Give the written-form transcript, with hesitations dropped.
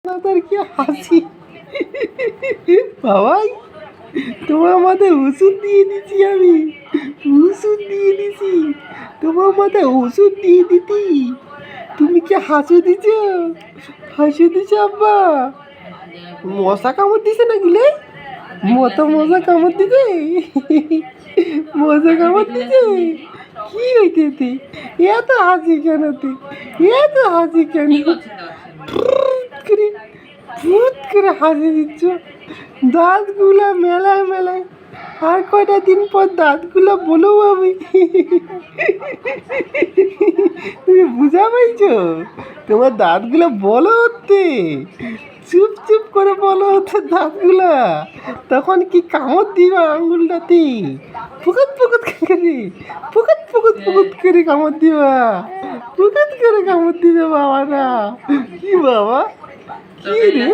তার কি হাসি বাবাই, তোমার মাথায় ওষুধ দিয়ে দিচ্ছি আমি, ওষুধ দিয়ে দিছি, তোমার মাথায় ওষুধ দিয়ে দিতি, তুমি কি হাসু দিছ, হাসু দিছ আব্বা? মশা কামড় দিছে নাকি রে? মশা কামড় দিছে, মশা কামড় দিছে, কি হইতেছে? এত হাসি কেন তুই, এত হাসি কেন? করে ভূত করে হাসি দিচ্ছ, দাঁতগুলো মেলায় মেলায়, আর কয়টা দিন পর দাঁতগুলো বলো আমি, তুমি বুঝা পাইছো? তোমার দাঁতগুলো বলো হতে, চুপ চুপ করে বলো হতে দাঁতগুলা, তখন কি কামড় দিবা আঙুলটাতে, পুকুত পুকুত করে, পুকুত পুকুত পুকুত করে কামড় দিবা, পুকুত করে কামড় দিবে বাবারা, কি বাবা, কি রে?